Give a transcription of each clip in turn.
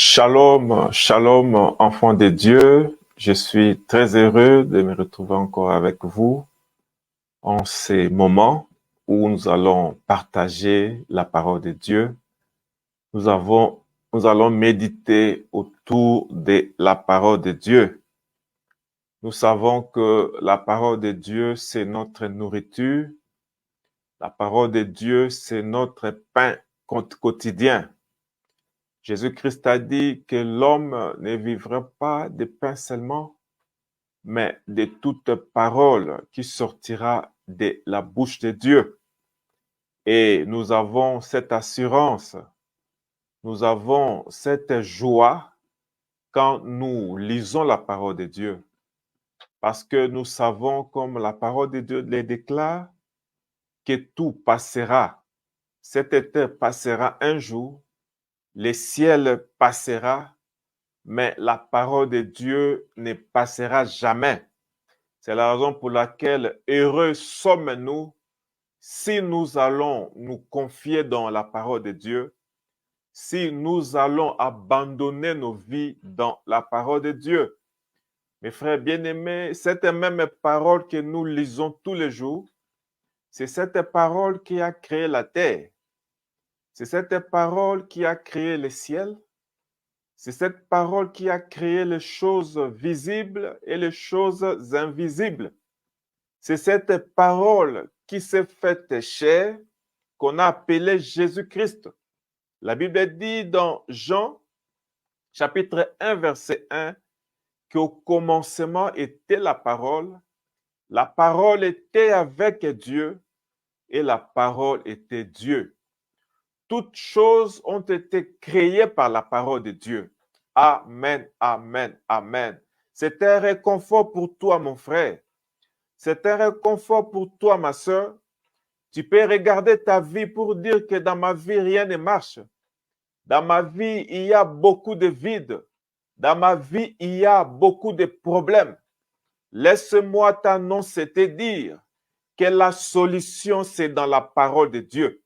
Shalom, shalom, enfants de Dieu. Je suis très heureux de me retrouver encore avec vous en ces moments où nous allons partager la parole de Dieu. Nous allons méditer autour de la parole de Dieu. Nous savons que la parole de Dieu, c'est notre nourriture. La parole de Dieu, c'est notre pain quotidien. Jésus-Christ a dit que l'homme ne vivra pas de pain seulement, mais de toute parole qui sortira de la bouche de Dieu. Et nous avons cette assurance, nous avons cette joie quand nous lisons la parole de Dieu. Parce que nous savons, comme la parole de Dieu le déclare, que tout passera. Cette terre passera un jour, le ciel passera, mais la parole de Dieu ne passera jamais. C'est la raison pour laquelle heureux sommes-nous si nous allons nous confier dans la parole de Dieu, si nous allons abandonner nos vies dans la parole de Dieu. Mes frères bien-aimés, cette même parole que nous lisons tous les jours, c'est cette parole qui a créé la terre. C'est cette parole qui a créé le ciel. C'est cette parole qui a créé les choses visibles et les choses invisibles. C'est cette parole qui s'est faite chair qu'on a appelée Jésus-Christ. La Bible dit dans Jean, chapitre 1, verset 1, qu'au commencement était la parole était avec Dieu et la parole était Dieu. Toutes choses ont été créées par la parole de Dieu. Amen, amen, amen. C'est un réconfort pour toi, mon frère. C'est un réconfort pour toi, ma soeur. Tu peux regarder ta vie pour dire que dans ma vie, rien ne marche. Dans ma vie, il y a beaucoup de vide. Dans ma vie, il y a beaucoup de problèmes. Laisse-moi t'annoncer, te dire que la solution, c'est dans la parole de Dieu.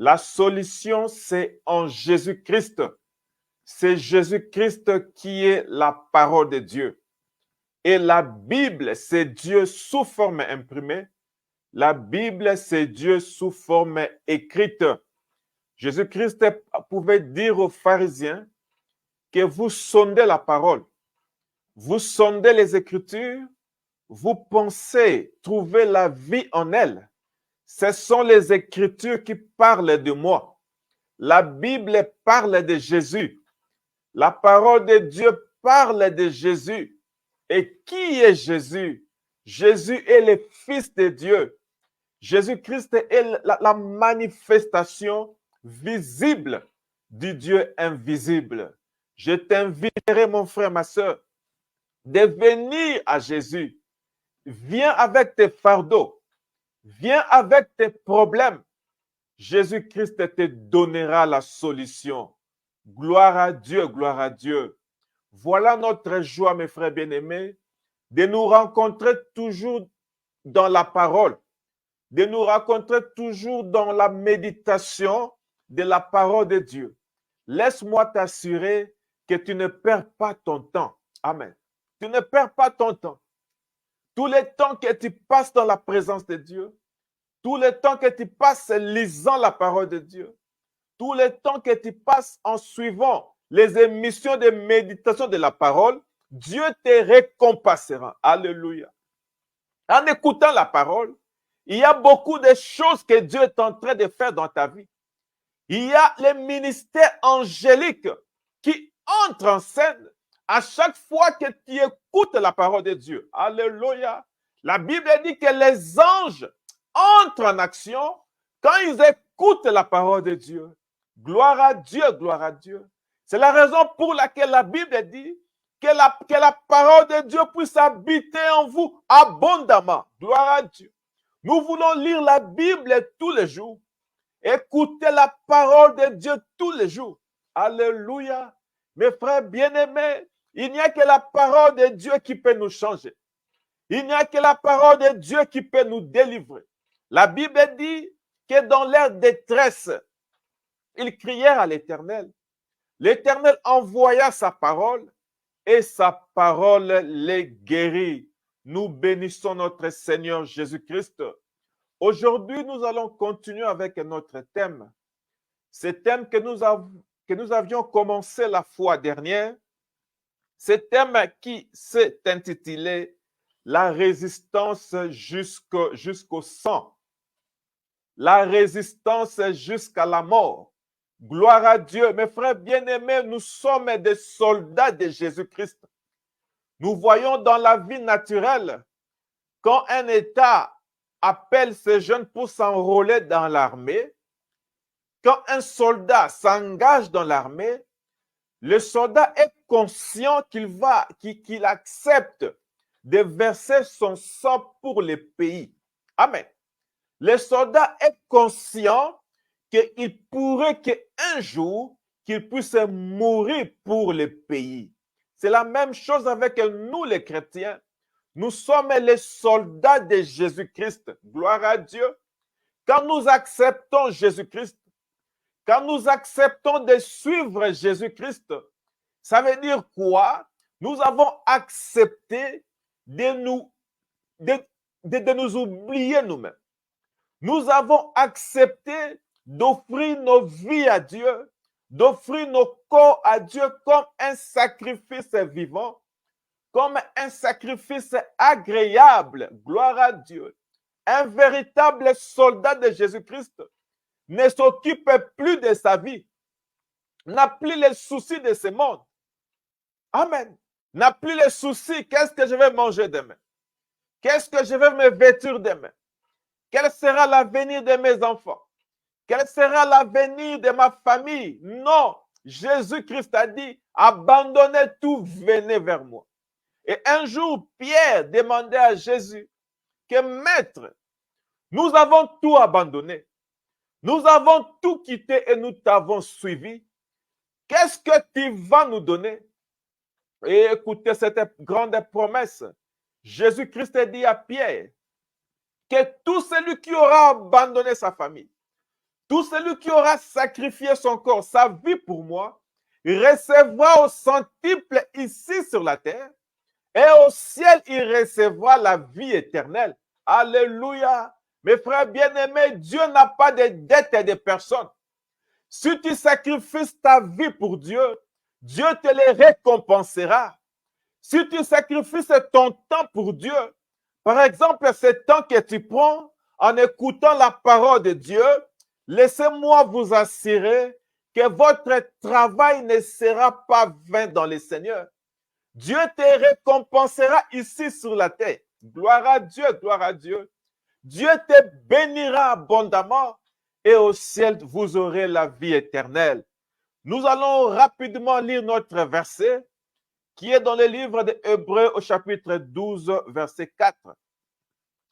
La solution, c'est en Jésus-Christ. C'est Jésus-Christ qui est la parole de Dieu. Et la Bible, c'est Dieu sous forme imprimée. La Bible, c'est Dieu sous forme écrite. Jésus-Christ pouvait dire aux pharisiens que vous sondez la parole, vous sondez les Écritures, vous pensez trouver la vie en elles. Ce sont les Écritures qui parlent de moi. La Bible parle de Jésus. La parole de Dieu parle de Jésus. Et qui est Jésus? Jésus est le Fils de Dieu. Jésus-Christ est la manifestation visible du Dieu invisible. Je t'inviterai, mon frère, ma soeur, de venir à Jésus. Viens avec tes fardeaux. Viens avec tes problèmes. Jésus-Christ te donnera la solution. Gloire à Dieu, gloire à Dieu. Voilà notre joie, mes frères bien-aimés, de nous rencontrer toujours dans la parole, de nous rencontrer toujours dans la méditation de la parole de Dieu. Laisse-moi t'assurer que tu ne perds pas ton temps. Amen. Tu ne perds pas ton temps. Tout le temps que tu passes dans la présence de Dieu, tout le temps que tu passes lisant la parole de Dieu, tout le temps que tu passes en suivant les émissions de méditation de la parole, Dieu te récompensera. Alléluia. En écoutant la parole, il y a beaucoup de choses que Dieu est en train de faire dans ta vie. Il y a les ministères angéliques qui entrent en scène à chaque fois que tu écoutes la parole de Dieu. Alléluia. La Bible dit que les anges entrent en action quand ils écoutent la parole de Dieu. Gloire à Dieu, gloire à Dieu. C'est la raison pour laquelle la Bible dit que la parole de Dieu puisse habiter en vous abondamment. Gloire à Dieu. Nous voulons lire la Bible tous les jours. Écouter la parole de Dieu tous les jours. Alléluia. Mes frères bien-aimés, il n'y a que la parole de Dieu qui peut nous changer. Il n'y a que la parole de Dieu qui peut nous délivrer. La Bible dit que dans leur détresse, ils crièrent à l'Éternel. L'Éternel envoya sa parole et sa parole les guérit. Nous bénissons notre Seigneur Jésus-Christ. Aujourd'hui, nous allons continuer avec notre thème. Ce thème que nous avions commencé la fois dernière, ce thème qui s'est intitulé « La résistance jusqu'au sang ». La résistance jusqu'à la mort. Gloire à Dieu. Mes frères bien-aimés, nous sommes des soldats de Jésus-Christ. Nous voyons dans la vie naturelle, quand un État appelle ses jeunes pour s'enrôler dans l'armée, quand un soldat s'engage dans l'armée, le soldat est conscient qu'il accepte de verser son sang pour le pays. Amen. Le soldat est conscient qu'il pourrait qu'un jour, qu'il puisse mourir pour le pays. C'est la même chose avec nous les chrétiens. Nous sommes les soldats de Jésus-Christ. Gloire à Dieu. Quand nous acceptons Jésus-Christ, quand nous acceptons de suivre Jésus-Christ, ça veut dire quoi? Nous avons accepté de nous oublier nous-mêmes. Nous avons accepté d'offrir nos vies à Dieu, d'offrir nos corps à Dieu comme un sacrifice vivant, comme un sacrifice agréable. Gloire à Dieu. Un véritable soldat de Jésus-Christ ne s'occupe plus de sa vie, n'a plus les soucis de ce monde. Amen. N'a plus les soucis. Qu'est-ce que je vais manger demain? Qu'est-ce que je vais me vêtir demain? Quel sera l'avenir de mes enfants? Quel sera l'avenir de ma famille? Non. Jésus-Christ a dit, abandonnez tout, venez vers moi. Et un jour, Pierre demandait à Jésus que, Maître, nous avons tout abandonné. Nous avons tout quitté et nous t'avons suivi. Qu'est-ce que tu vas nous donner? Et écoutez cette grande promesse. Jésus-Christ a dit à Pierre que tout celui qui aura abandonné sa famille, tout celui qui aura sacrifié son corps, sa vie pour moi, recevra au centuple ici sur la terre et au ciel, il recevra la vie éternelle. Alléluia. Mes frères bien-aimés, Dieu n'a pas de dette de personne. Si tu sacrifies ta vie pour Dieu, Dieu te les récompensera. Si tu sacrifies ton temps pour Dieu, par exemple, ce temps que tu prends en écoutant la parole de Dieu, laissez-moi vous assurer que votre travail ne sera pas vain dans le Seigneur. Dieu te récompensera ici sur la terre. Gloire à Dieu, gloire à Dieu. Dieu te bénira abondamment et au ciel, vous aurez la vie éternelle. Nous allons rapidement lire notre verset qui est dans le livre des Hébreux au chapitre 12, verset 4.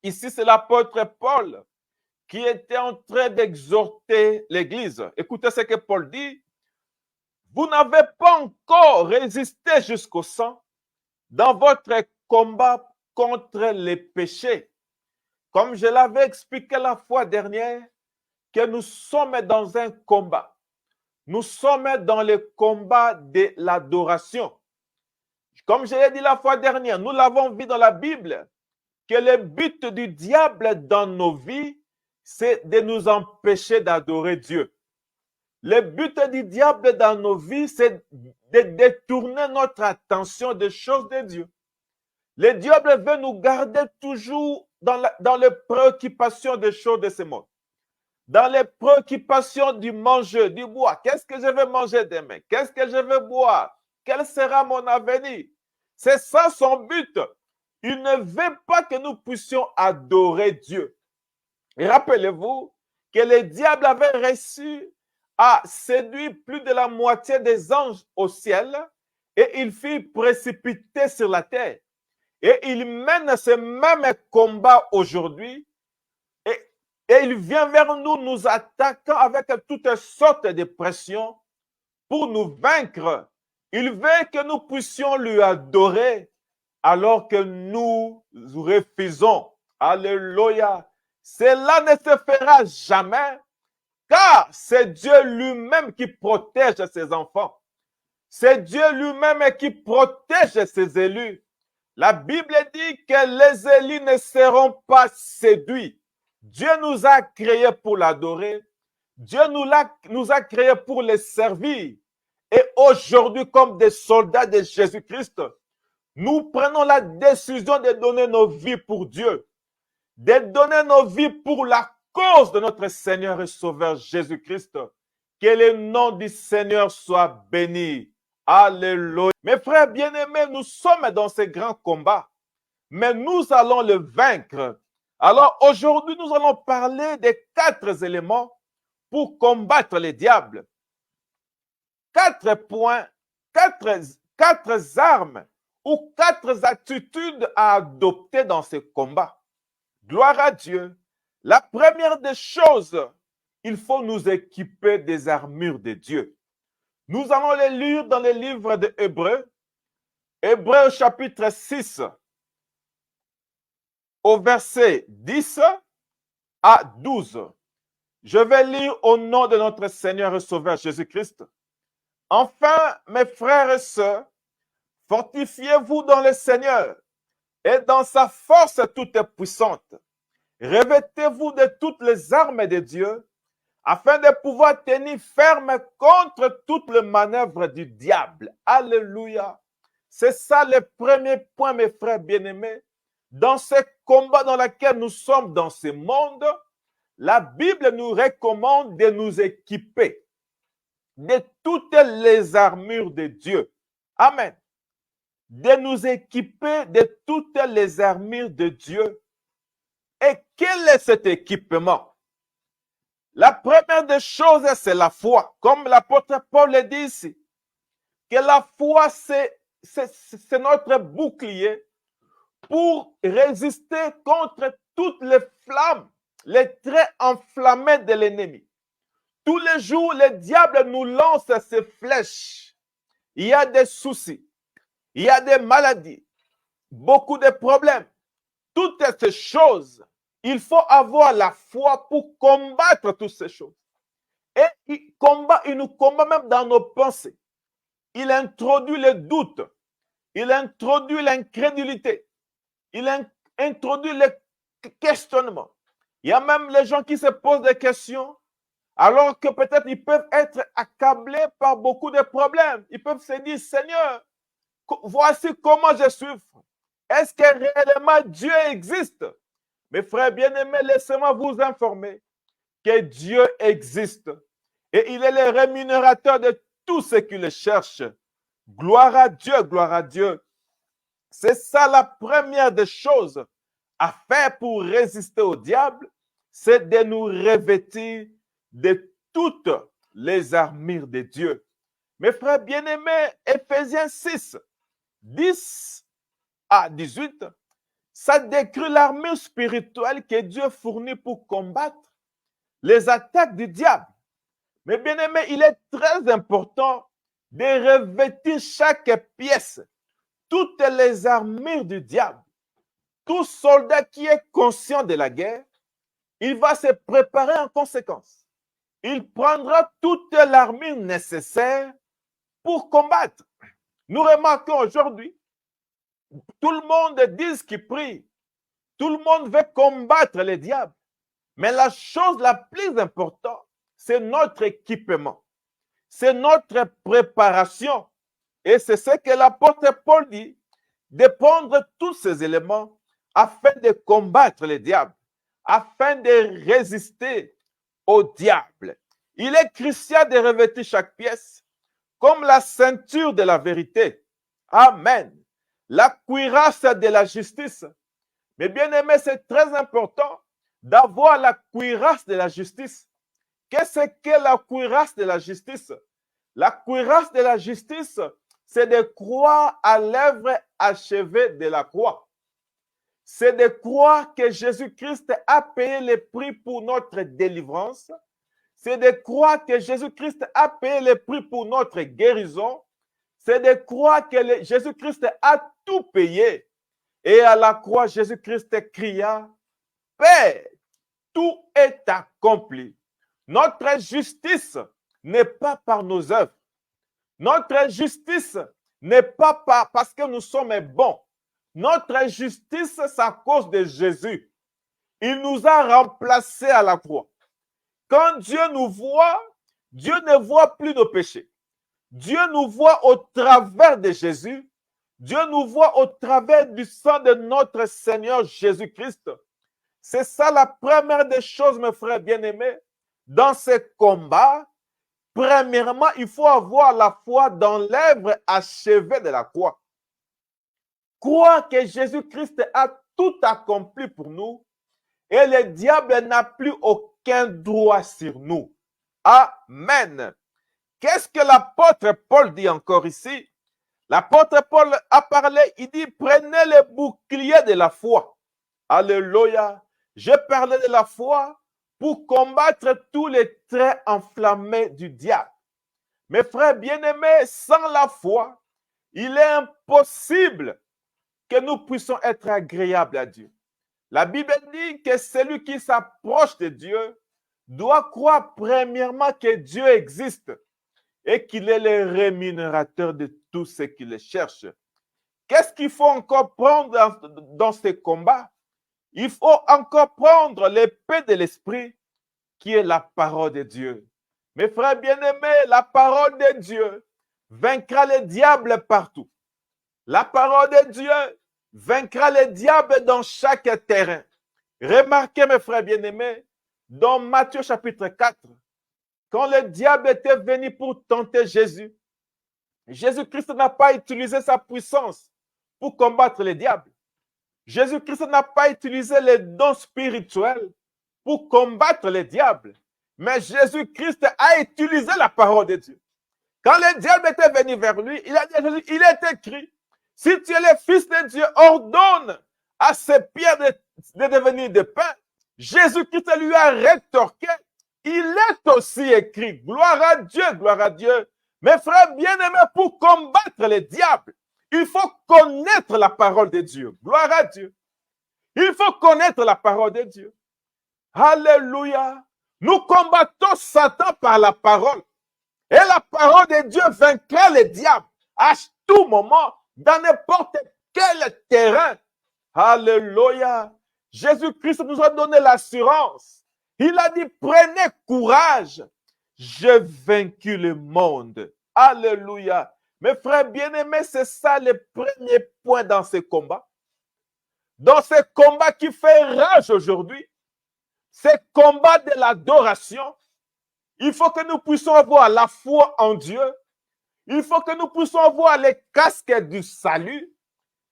Ici, c'est l'apôtre Paul qui était en train d'exhorter l'Église. Écoutez ce que Paul dit. Vous n'avez pas encore résisté jusqu'au sang dans votre combat contre les péchés. Comme je l'avais expliqué la fois dernière, que nous sommes dans un combat. Nous sommes dans le combat de l'adoration. Comme je l'ai dit la fois dernière, nous l'avons vu dans la Bible, que le but du diable dans nos vies, c'est de nous empêcher d'adorer Dieu. Le but du diable dans nos vies, c'est de détourner notre attention des choses de Dieu. Le diable veut nous garder toujours dans les préoccupations des choses de ce monde. Dans les préoccupations du manger, du boire. Qu'est-ce que je vais manger demain? Qu'est-ce que je vais boire? Quel sera mon avenir? C'est ça son but. Il ne veut pas que nous puissions adorer Dieu. Et rappelez-vous que le diable avait réussi à séduire plus de la moitié des anges au ciel et il fut précipité sur la terre. Et il mène ce même combat aujourd'hui et il vient vers nous, nous attaquant avec toutes sortes de pressions pour nous vaincre. Il veut que nous puissions lui adorer alors que nous refusons. Alléluia. Cela ne se fera jamais car c'est Dieu lui-même qui protège ses enfants. C'est Dieu lui-même qui protège ses élus. La Bible dit que les élus ne seront pas séduits. Dieu nous a créés pour l'adorer. Dieu nous a créés pour le servir. Et aujourd'hui, comme des soldats de Jésus-Christ, nous prenons la décision de donner nos vies pour Dieu, de donner nos vies pour la cause de notre Seigneur et Sauveur Jésus-Christ. Que le nom du Seigneur soit béni. Alléluia. Mes frères bien-aimés, nous sommes dans ce grand combat, mais nous allons le vaincre. Alors aujourd'hui, nous allons parler des 4 éléments pour combattre les diables. 4 points, 4 armes ou 4 attitudes à adopter dans ce combat. Gloire à Dieu. La première des choses, il faut nous équiper des armures de Dieu. Nous allons les lire dans le livre de Hébreux, Hébreux chapitre 6, au verset 10 à 12. Je vais lire au nom de notre Seigneur et Sauveur Jésus-Christ. Enfin, mes frères et sœurs, fortifiez-vous dans le Seigneur et dans sa force toute puissante. Revêtez-vous de toutes les armes de Dieu afin de pouvoir tenir ferme contre toutes les manœuvres du diable. Alléluia. C'est ça le premier point, mes frères bien-aimés. Dans ce combat dans lequel nous sommes dans ce monde, la Bible nous recommande de nous équiper de toutes les armures de Dieu. Amen. De nous équiper de toutes les armures de Dieu. Et quel est cet équipement? La première des choses, c'est la foi. Comme l'apôtre Paul le dit ici, que la foi, c'est notre bouclier pour résister contre toutes les flammes, les traits enflammés de l'ennemi. Tous les jours, le diable nous lance ses flèches. Il y a des soucis, il y a des maladies, beaucoup de problèmes. Toutes ces choses, il faut avoir la foi pour combattre toutes ces choses. Et il nous combat même dans nos pensées. Il introduit le doute, il introduit l'incrédulité, il introduit le questionnement. Il y a même les gens qui se posent des questions alors que peut-être ils peuvent être accablés par beaucoup de problèmes. Ils peuvent se dire, Seigneur, voici comment je souffre. Est-ce que réellement Dieu existe? Mes frères bien-aimés, laissez-moi vous informer que Dieu existe et il est le rémunérateur de tous ceux qui le cherchent. Gloire à Dieu, gloire à Dieu. C'est ça la première des choses à faire pour résister au diable, c'est de nous revêtir de toutes les armures de Dieu. Mes frères bien-aimés, Éphésiens 6, 10 à 18, ça décrit l'armure spirituelle que Dieu fournit pour combattre les attaques du diable. Mais bien aimé, il est très important de revêtir chaque pièce, toutes les armures du diable. Tout soldat qui est conscient de la guerre, il va se préparer en conséquence. Il prendra toute l'armure nécessaire pour combattre. Nous remarquons aujourd'hui, tout le monde dit qu'il prie. Tout le monde veut combattre les diables. Mais la chose la plus importante, c'est notre équipement. C'est notre préparation. Et c'est ce que l'apôtre Paul dit, de prendre tous ces éléments afin de combattre les diables, afin de résister au diable. Il est crucial de revêtir chaque pièce comme la ceinture de la vérité. Amen. La cuirasse de la justice. Mais bien aimé, c'est très important d'avoir la cuirasse de la justice. Qu'est-ce que la cuirasse de la justice? La cuirasse de la justice, c'est de croire à l'œuvre achevée de la croix. C'est de croire que Jésus-Christ a payé le prix pour notre délivrance. C'est de croire que Jésus-Christ a payé le prix pour notre guérison. C'est de croire que Jésus-Christ a tout payé. Et à la croix, Jésus-Christ cria, « Père, tout est accompli. » Notre justice n'est pas par nos œuvres. Notre justice n'est pas parce que nous sommes bons. Notre justice, c'est à cause de Jésus. Il nous a remplacés à la croix. Quand Dieu nous voit, Dieu ne voit plus nos péchés. Dieu nous voit au travers de Jésus. Dieu nous voit au travers du sang de notre Seigneur Jésus-Christ. C'est ça la première des choses, mes frères bien-aimés. Dans ce combat, premièrement, il faut avoir la foi dans l'œuvre achevée de la croix. Croire que Jésus-Christ a tout accompli pour nous et le diable n'a plus aucun droit sur nous. Amen. Qu'est-ce que l'apôtre Paul dit encore ici? L'apôtre Paul a parlé, il dit, prenez le bouclier de la foi. Alléluia. Je parlais de la foi pour combattre tous les traits enflammés du diable. Mes frères bien-aimés, sans la foi, il est impossible que nous puissions être agréables à Dieu. La Bible dit que celui qui s'approche de Dieu doit croire premièrement que Dieu existe et qu'il est le rémunérateur de tous ceux qui le cherchent. Qu'est-ce qu'il faut encore prendre dans ce combat? Il faut encore prendre l'épée de l'esprit qui est la parole de Dieu. Mes frères bien-aimés, la parole de Dieu vaincra le diable partout. La parole de Dieu vaincra le diable dans chaque terrain. Remarquez, mes frères bien-aimés, dans Matthieu chapitre 4, quand le diable était venu pour tenter Jésus, Jésus-Christ n'a pas utilisé sa puissance pour combattre le diable. Jésus-Christ n'a pas utilisé les dons spirituels pour combattre le diable. Mais Jésus-Christ a utilisé la parole de Dieu. Quand le diable était venu vers lui, il a dit à Jésus, il est écrit, si tu es le Fils de Dieu, ordonne à ces pierres de devenir de pain. Jésus-Christ lui a rétorqué, il est aussi écrit, gloire à Dieu, gloire à Dieu. Mes frères bien-aimés, pour combattre le diable, il faut connaître la parole de Dieu. Gloire à Dieu. Il faut connaître la parole de Dieu. Alléluia. Nous combattons Satan par la parole. Et la parole de Dieu vaincra le diable à tout moment, dans n'importe quel terrain. Alléluia. Jésus-Christ nous a donné l'assurance. Il a dit, prenez courage. J'ai vaincu le monde. Alléluia. Mes frères bien-aimés, c'est ça le premier point dans ce combat. Dans ce combat qui fait rage aujourd'hui, ce combat de l'adoration, il faut que nous puissions avoir la foi en Dieu. Il faut que nous puissions avoir les casques du salut,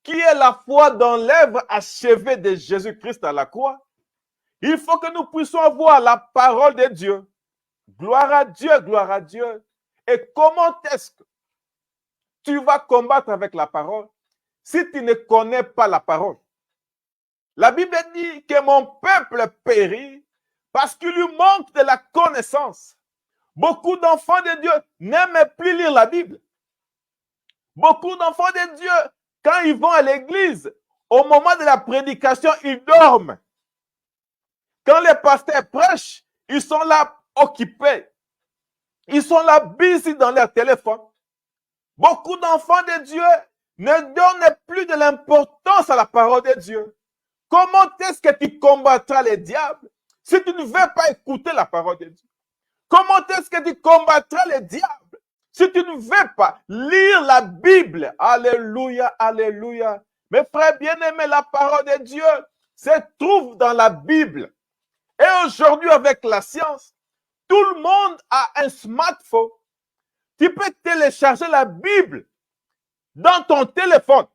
qui est la foi dans l'œuvre achevée de Jésus-Christ à la croix. Il faut que nous puissions avoir la parole de Dieu. Gloire à Dieu, gloire à Dieu. Et comment est-ce que tu vas combattre avec la parole si tu ne connais pas la parole? La Bible dit que mon peuple périt parce qu'il lui manque de la connaissance. Beaucoup d'enfants de Dieu n'aiment plus lire la Bible. Beaucoup d'enfants de Dieu, quand ils vont à l'église, au moment de la prédication, ils dorment. Quand les pasteurs prêchent, ils sont là occupés. Ils sont là busy dans leur téléphone. Beaucoup d'enfants de Dieu ne donnent plus de l'importance à la parole de Dieu. Comment est-ce que tu combattras les diables si tu ne veux pas écouter la parole de Dieu? Comment est-ce que tu combattras les diables si tu ne veux pas lire la Bible? Alléluia, alléluia. Mes frères bien-aimés, la parole de Dieu se trouve dans la Bible. Et aujourd'hui, avec la science, tout le monde a un smartphone. Tu peux télécharger la Bible dans ton téléphone.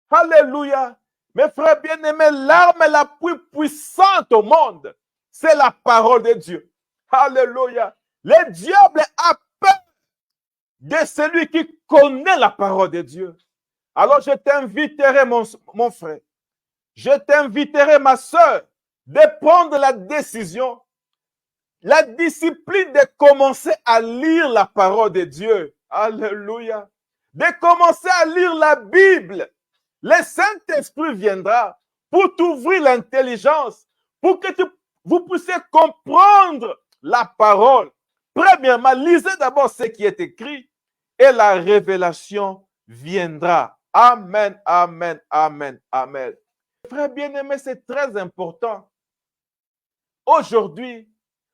Alléluia. Mes frères bien-aimés, l'arme la plus puissante au monde, c'est la parole de Dieu. Alléluia. Le diable a peur de celui qui connaît la parole de Dieu. Alors je t'inviterai, mon frère, je t'inviterai, ma soeur, de prendre la décision, la discipline de commencer à lire la parole de Dieu. Alléluia. De commencer à lire la Bible. Le Saint-Esprit viendra pour t'ouvrir l'intelligence, pour que vous puissiez comprendre la parole. Premièrement, lisez d'abord ce qui est écrit. et la révélation viendra. Amen, amen, amen, amen. Frères bien-aimés, c'est très important. Aujourd'hui,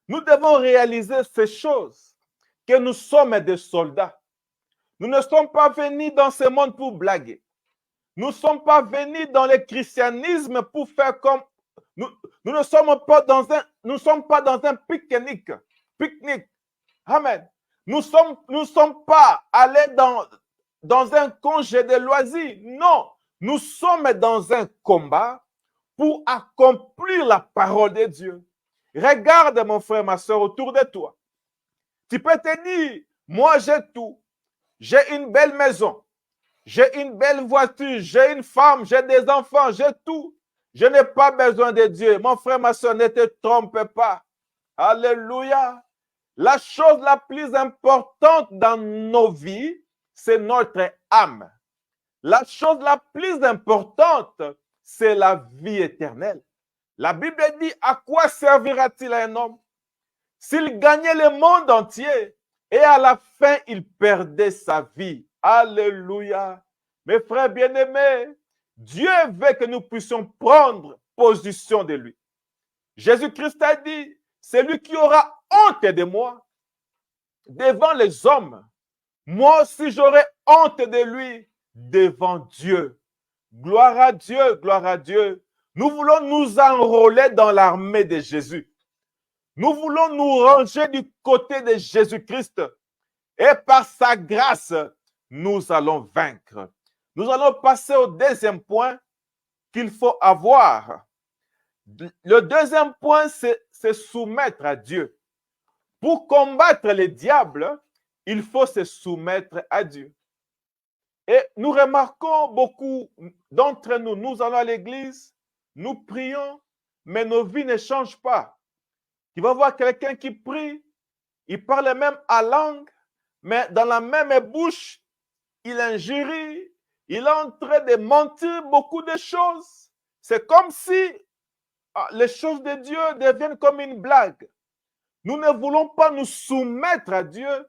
nous devons réaliser ces choses, que nous sommes des soldats. Nous ne sommes pas venus dans ce monde pour blaguer. Nous ne sommes pas venus dans le christianisme pour faire comme... Nous ne sommes pas dans un pique-nique. Amen. Nous ne sommes pas allés dans un congé de loisirs. Non, nous sommes dans un combat pour accomplir la parole de Dieu. Regarde, mon frère, ma soeur, autour de toi. Tu peux te dire, moi j'ai tout. J'ai une belle maison. J'ai une belle voiture. J'ai une femme. J'ai des enfants. J'ai tout. Je n'ai pas besoin de Dieu. Mon frère, ma soeur, ne te trompe pas. Alléluia. La chose la plus importante dans nos vies, c'est notre âme. La chose la plus importante, c'est la vie éternelle. La Bible dit, à quoi servira-t-il un homme s'il gagnait le monde entier et à la fin, il perdait sa vie? Alléluia. Mes frères bien-aimés, Dieu veut que nous puissions prendre position de lui. Jésus-Christ a dit, c'est lui qui aura honte de moi devant les hommes. Moi aussi, j'aurai honte de lui devant Dieu. Gloire à Dieu, gloire à Dieu. Nous voulons nous enrôler dans l'armée de Jésus. Nous voulons nous ranger du côté de Jésus-Christ. Et par sa grâce, nous allons vaincre. Nous allons passer au deuxième point qu'il faut avoir. Le deuxième point, c'est se soumettre à Dieu. Pour combattre les diables, il faut se soumettre à Dieu. Et nous remarquons beaucoup d'entre nous, nous allons à l'église, nous prions, mais nos vies ne changent pas. Tu vas voir quelqu'un qui prie, il parle même à langue, mais dans la même bouche, il injurie, il est en train de mentir beaucoup de choses. C'est comme si les choses de Dieu deviennent comme une blague. Nous ne voulons pas nous soumettre à Dieu,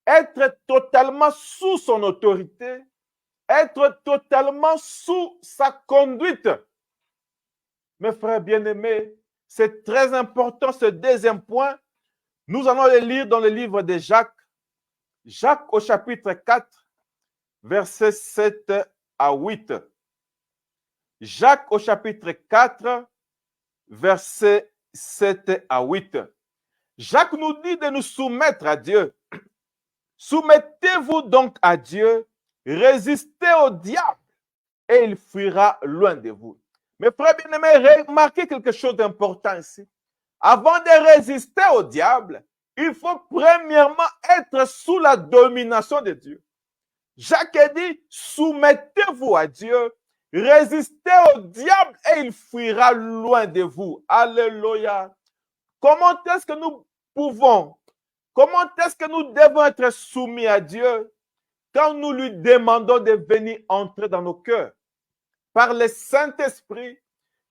être totalement sous son autorité, être totalement sous sa conduite. Mes frères bien-aimés, c'est très important ce deuxième point. Nous allons le lire dans le livre de Jacques. Jacques au chapitre 4, versets 7 à 8. Jacques au chapitre 4, versets 7 à 8. Jacques nous dit de nous soumettre à Dieu. Soumettez-vous donc à Dieu, résistez au diable et il fuira loin de vous. Mes frères bien-aimés, remarquez quelque chose d'important ici. Avant de résister au diable, il faut premièrement être sous la domination de Dieu. Jacques dit, soumettez-vous à Dieu, résistez au diable et il fuira loin de vous. Alléluia. Comment est-ce que nous pouvons, comment est-ce que nous devons être soumis à Dieu quand nous lui demandons de venir entrer dans nos cœurs? Par le Saint-Esprit,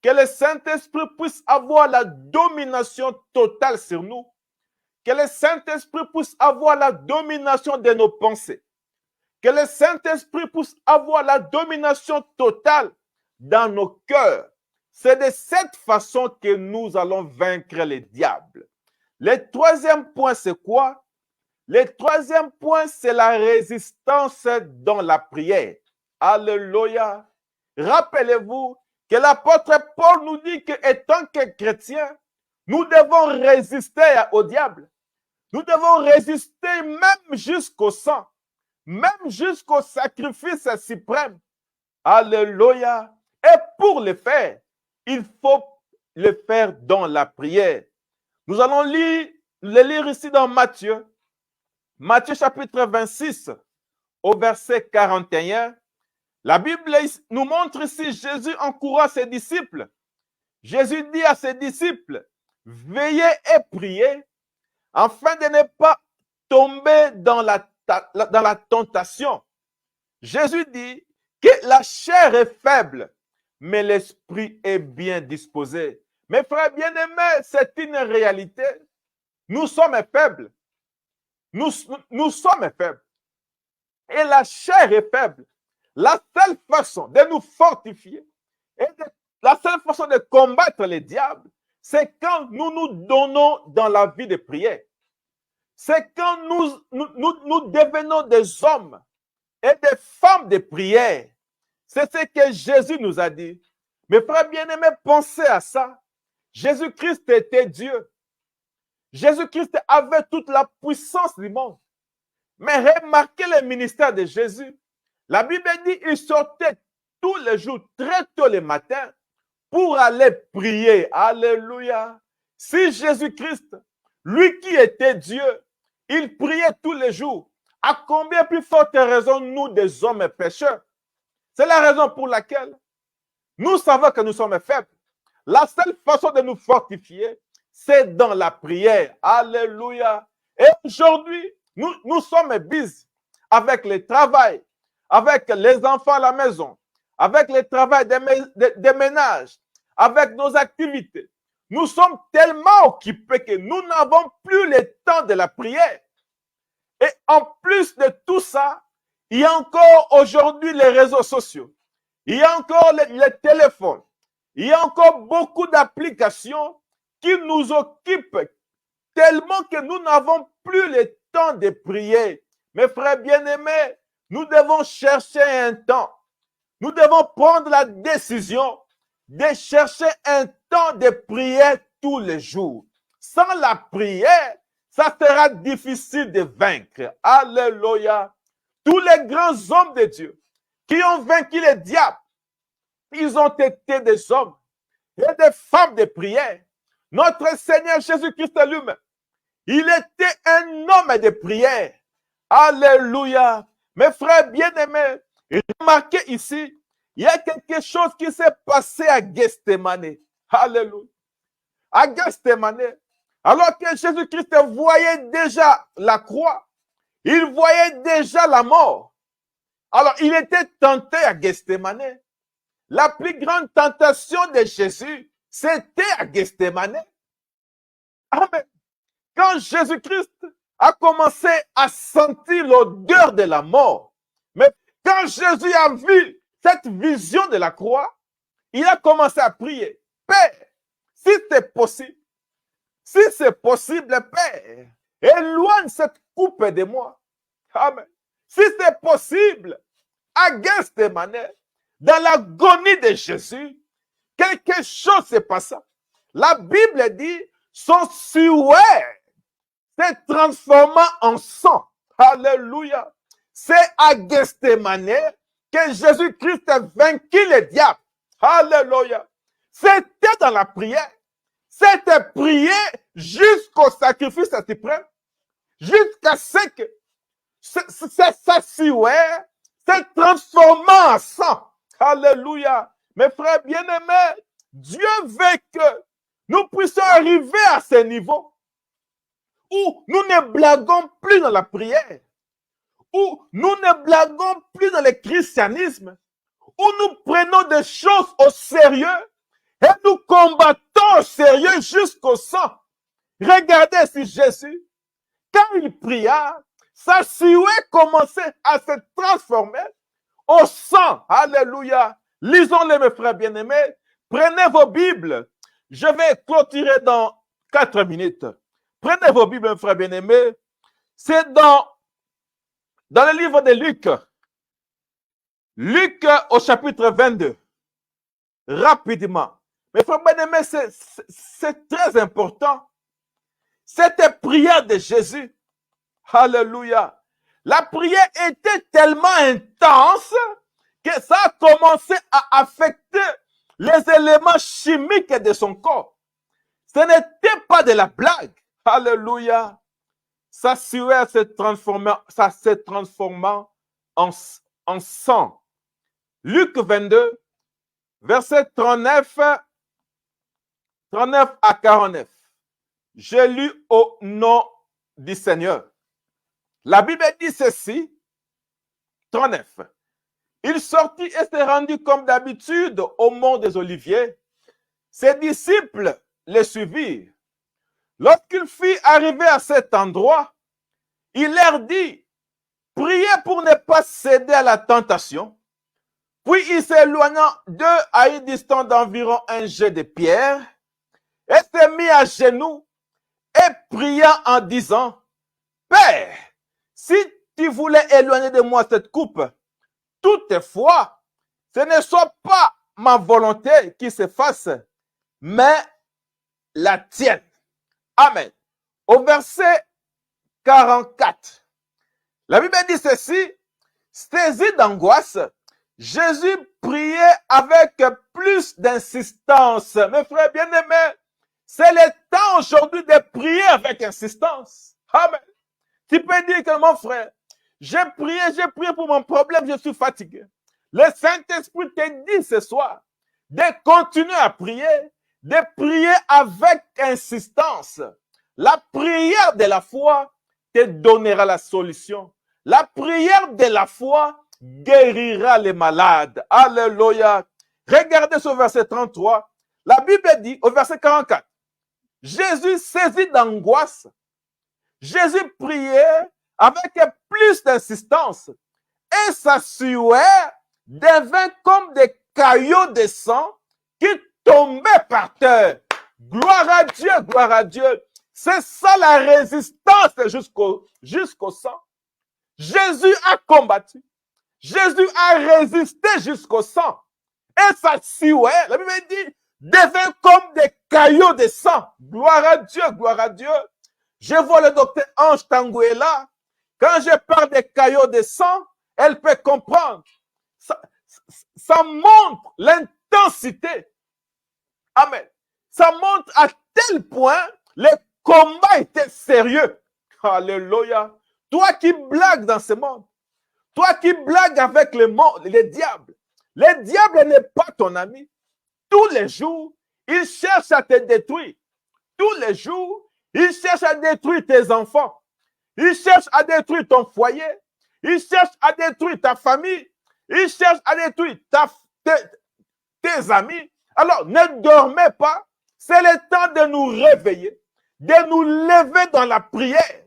que le Saint-Esprit puisse avoir la domination totale sur nous, que le Saint-Esprit puisse avoir la domination de nos pensées, que le Saint-Esprit puisse avoir la domination totale dans nos cœurs. C'est de cette façon que nous allons vaincre les diables. Le troisième point, c'est quoi? Le troisième point, c'est la résistance dans la prière. Alléluia. Rappelez-vous que l'apôtre Paul nous dit qu'étant que chrétiens, nous devons résister au diable. Nous devons résister même jusqu'au sang, même jusqu'au sacrifice suprême. Alléluia. Et pour le faire, il faut le faire dans la prière. Nous allons le lire ici dans Matthieu. Matthieu chapitre 26, au verset 41. La Bible nous montre ici Jésus encourage ses disciples. Jésus dit à ses disciples, veillez et priez afin de ne pas tomber dans la tentation. Jésus dit que la chair est faible, mais l'esprit est bien disposé. Mes frères bien-aimés, c'est une réalité. Nous sommes faibles. Nous sommes faibles. et la chair est faible. La seule façon de nous fortifier et la seule façon de combattre les diables, c'est quand nous nous donnons dans la vie de prière. C'est quand nous devenons des hommes et des femmes de prière. C'est ce que Jésus nous a dit. Mes frères bien-aimés, pensez à ça. Jésus-Christ était Dieu. Jésus-Christ avait toute la puissance du monde. Mais remarquez le ministère de Jésus. La Bible dit qu'il sortait tous les jours, très tôt le matin, pour aller prier. Alléluia. Si Jésus-Christ, lui qui était Dieu, il priait tous les jours, à combien plus forte raison nous, des hommes pécheurs? C'est la raison pour laquelle nous savons que nous sommes faibles. La seule façon de nous fortifier, c'est dans la prière. Alléluia. Et aujourd'hui, nous sommes busy avec le travail, avec les enfants à la maison, avec le travail des ménages, avec nos activités. Nous sommes tellement occupés que nous n'avons plus le temps de la prière. Et en plus de tout ça, il y a encore aujourd'hui les réseaux sociaux. Il y a encore les téléphones. Il y a encore beaucoup d'applications qui nous occupent tellement que nous n'avons plus le temps de prier. Mes frères bien-aimés, nous devons chercher un temps. Nous devons prendre la décision de chercher un temps de prière tous les jours. Sans la prière, ça sera difficile de vaincre. Alléluia. Tous les grands hommes de Dieu qui ont vaincu les diables, ils ont été des hommes et des femmes de prière. Notre Seigneur Jésus-Christ lui-même, il était un homme de prière. Alléluia. Mes frères bien-aimés, remarquez ici, il y a quelque chose qui s'est passé à Gethsémane. Alléluia. À Gethsémane, alors que Jésus-Christ voyait déjà la croix, il voyait déjà la mort. Alors, il était tenté à Gethsémane. La plus grande tentation de Jésus, c'était à Gethsémane. Amen. Quand Jésus-Christ a commencé à sentir l'odeur de la mort, mais quand Jésus a vu cette vision de la croix, il a commencé à prier. Père, si c'est possible, Père, éloigne cette coupe de moi. Amen. Si c'est possible, à Gethsémane, dans l'agonie de Jésus, quelque chose s'est passé. La Bible dit, son suaire s'est transformé en sang. Alléluia. C'est à Gethsémane que Jésus-Christ a vaincu le diable. Alléluia. C'était dans la prière. C'était prier jusqu'au sacrifice suprême. Jusqu'à ce que sa suaire s'est transformé en sang. Alléluia. Mes frères bien-aimés, Dieu veut que nous puissions arriver à ce niveau où nous ne blaguons plus dans la prière, où nous ne blaguons plus dans le christianisme, où nous prenons des choses au sérieux et nous combattons au sérieux jusqu'au sang. Regardez si Jésus, quand il pria, sa sueur commençait à se transformer au sang. Alléluia. Lisons-les, mes frères bien-aimés. Prenez vos Bibles. Je vais clôturer dans 4 minutes. Prenez vos Bibles, mes frères bien-aimés. C'est dans le livre de Luc. Luc au chapitre 22. Rapidement. Mes frères bien-aimés, c'est très important. Cette prière de Jésus. Alléluia. La prière était tellement intense que ça a commencé à affecter les éléments chimiques de son corps. Ce n'était pas de la blague. Alléluia. Sa sueur s'est transformée en sang. Luc 22, verset 39 à 49. J'ai lu au nom du Seigneur. La Bible dit ceci, 39. Il sortit et s'est rendu comme d'habitude au mont des Oliviers. Ses disciples le suivirent. Lorsqu'il fut arrivé à cet endroit, il leur dit, priait pour ne pas céder à la tentation. Puis il s'éloignant d'eux à une distance d'environ un jet de pierre et s'est mis à genoux et pria en disant, Père, si tu voulais éloigner de moi cette coupe, toutefois, ce ne soit pas ma volonté qui se fasse, mais la tienne. Amen. Au verset 44, la Bible dit ceci, saisi d'angoisse, Jésus priait avec plus d'insistance. Mes frères bien-aimés, c'est le temps aujourd'hui de prier avec insistance. Amen. Tu peux dire que mon frère, j'ai prié pour mon problème, je suis fatigué. Le Saint-Esprit te dit ce soir de continuer à prier, de prier avec insistance. La prière de la foi te donnera la solution. La prière de la foi guérira les malades. Alléluia. Regardez ce verset 33. La Bible dit au verset 44, Jésus saisi d'angoisse, Jésus priait avec plus d'insistance et sa sueur devint comme des caillots de sang qui tombaient par terre. Gloire à Dieu, gloire à Dieu. C'est ça la résistance jusqu'au sang. Jésus a combattu. Jésus a résisté jusqu'au sang. Et sa sueur, la Bible dit, devint comme des caillots de sang. Gloire à Dieu, gloire à Dieu. Je vois le docteur Ange Tanguela. Quand je parle des caillots de sang, elle peut comprendre. Ça montre l'intensité. Amen. Ça montre à tel point le combat était sérieux. Alléluia. Toi qui blagues dans ce monde, toi qui blagues avec les diables, le diable n'est pas ton ami. Tous les jours, il cherche à te détruire. Tous les jours, il cherche à détruire tes enfants. Il cherche à détruire ton foyer. Il cherche à détruire ta famille. Il cherche à détruire tes amis. Alors, ne dormez pas. C'est le temps de nous réveiller, de nous lever dans la prière.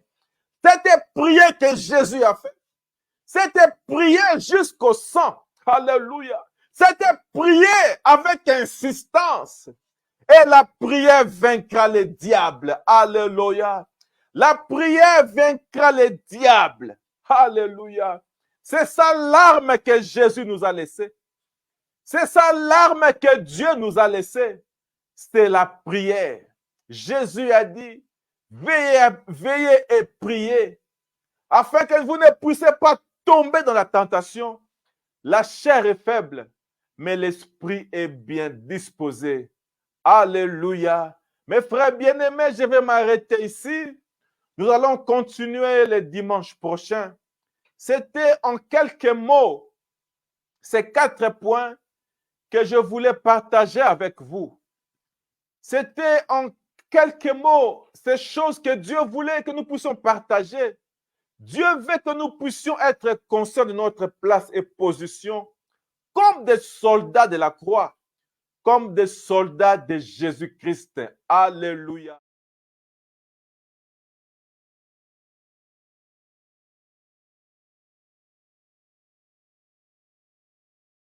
C'était prière que Jésus a fait. C'était prière jusqu'au sang. Alléluia. C'était prière avec insistance. Et la prière vaincra les diables. Alléluia. La prière vaincra les diables. Alléluia. C'est ça l'arme que Jésus nous a laissée. C'est ça l'arme que Dieu nous a laissée. C'est la prière. Jésus a dit, veillez et priez, afin que vous ne puissiez pas tomber dans la tentation. La chair est faible, mais l'esprit est bien disposé. Alléluia. Mes frères bien-aimés, je vais m'arrêter ici. Nous allons continuer le dimanche prochain. C'était en quelques mots ces 4 points que je voulais partager avec vous. C'était en quelques mots ces choses que Dieu voulait que nous puissions partager. Dieu veut que nous puissions être conscients de notre place et position comme des soldats de la croix, comme des soldats de Jésus-Christ. Alléluia.